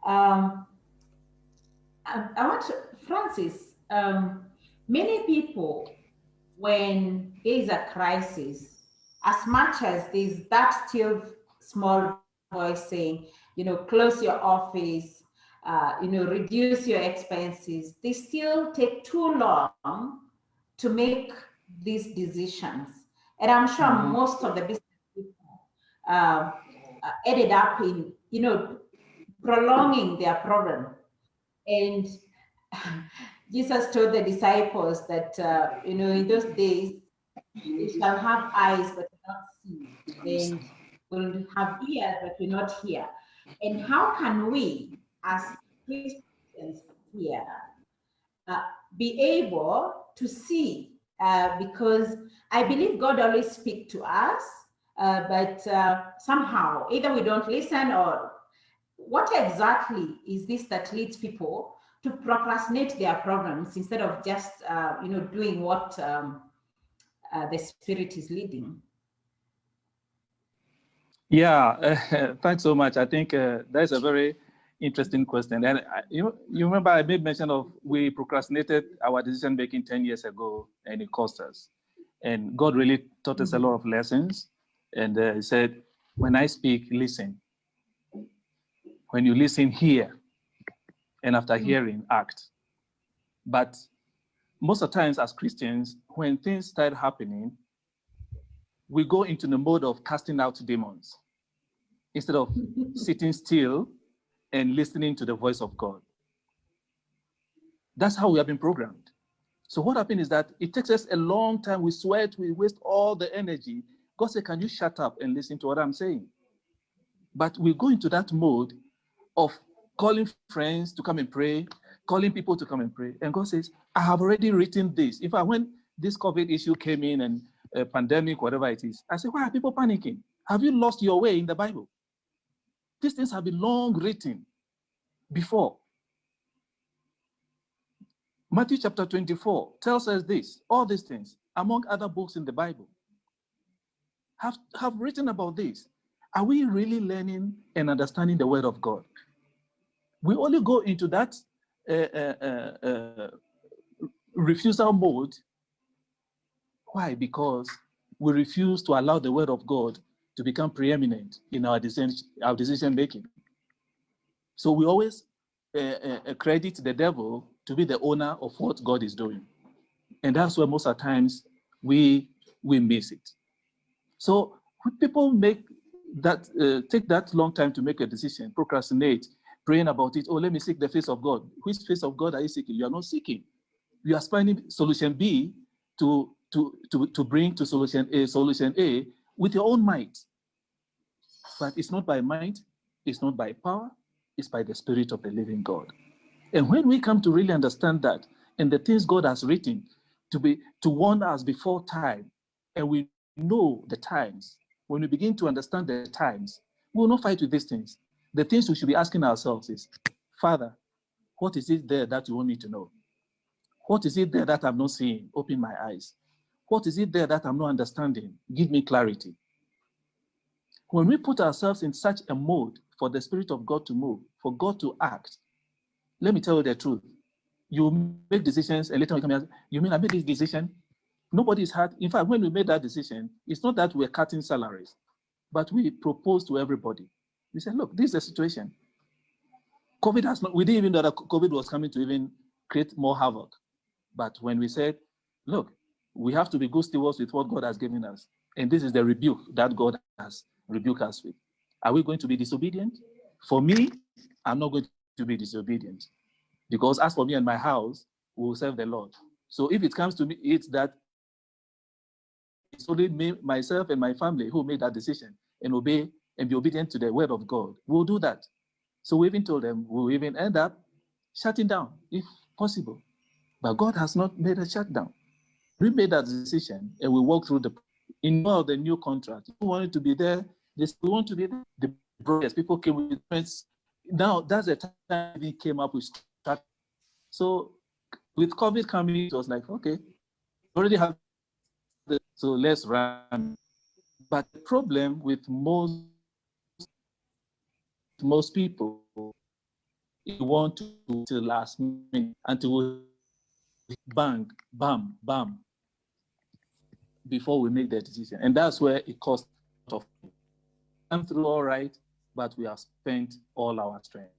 Um, I want to, Francis, many people, when there is a crisis, as much as there's that still small voice saying, close your office, reduce your expenses, they still take too long to make these decisions. And I'm sure Mhm. most of the business people uh, ended up in, prolonging their problem. And Jesus told the disciples that, in those days, they shall have eyes but not see, and will have ears but will not hear. And how can we, as Christians here, uh, be able to see? Because I believe God always speaks to us, but somehow either we don't listen, or what exactly is this that leads people to procrastinate their problems instead of just doing what the spirit is leading? Yeah, thanks so much. I think that's a very interesting question. And you remember I made mention of we procrastinated our decision making 10 years ago, and it cost us. And God really taught us a lot of lessons. And He said, when I speak, listen. When you listen, hear. And after hearing, act. But most of the times as Christians, when things start happening, we go into the mode of casting out demons instead of sitting still and listening to the voice of God. That's how we have been programmed. So what happened is that it takes us a long time. We sweat, we waste all the energy. God said, can you shut up and listen to what I'm saying? But we go into that mode of calling friends to come and pray, calling people to come and pray. And God says, I have already written this. In fact, when this COVID issue came in and pandemic, whatever it is, I said, why are people panicking? Have you lost your way in the Bible? These things have been long written before. Matthew chapter 24 tells us this, all these things, among other books in the Bible, have written about this. Are we really learning and understanding the word of God? We only go into that refusal mode. Why? Because we refuse to allow the word of God to become preeminent in our decision making. So we always credit the devil to be the owner of what God is doing. And that's where most of the times we miss it. So when people take that long time to make a decision, procrastinate, praying about it. Oh, let me seek the face of God. Which face of God are you seeking? You are not seeking. You are finding solution B to bring to solution A with your own might. But it's not by might, it's not by power, it's by the Spirit of the living God. And when we come to really understand that, and the things God has written to warn us before time, and we know the times, when we begin to understand the times, we will not fight with these things. The things we should be asking ourselves is, Father, what is it there that you want me to know? What is it there that I'm not seeing? Open my eyes. What is it there that I'm not understanding? Give me clarity. When we put ourselves in such a mode for the Spirit of God to move, for God to act, let me tell you the truth. You make decisions, and later you come and you mean I made this decision? Nobody is hurt. In fact, when we made that decision, it's not that we're cutting salaries, but we proposed to everybody. We said, look, this is the situation. COVID has not, we didn't even know that COVID was coming to even create more havoc. But when we said, look, we have to be good stewards with what God has given us. And this is the rebuke that God has rebuked us with. Are we going to be disobedient? For me, I'm not going to be disobedient. Because as for me and my house, we will serve the Lord. So if it comes to me, it's that it's only me, myself, and my family who made that decision and obey and be obedient to the word of God. We'll do that. So we even told them we'll even end up shutting down if possible. But God has not made a shutdown. We made that decision and we walked through in all the new contract. Who wanted to be there? We want to be there. The brothers, people came with friends. Now that's the time we came up with strategy. So with COVID coming, it was like, okay, already have so let's run. But the problem with most people if you want to till last minute until bang, bam, bam, before we make the decision. And that's where it costs a lot of money. I'm through all right, but we have spent all our strength.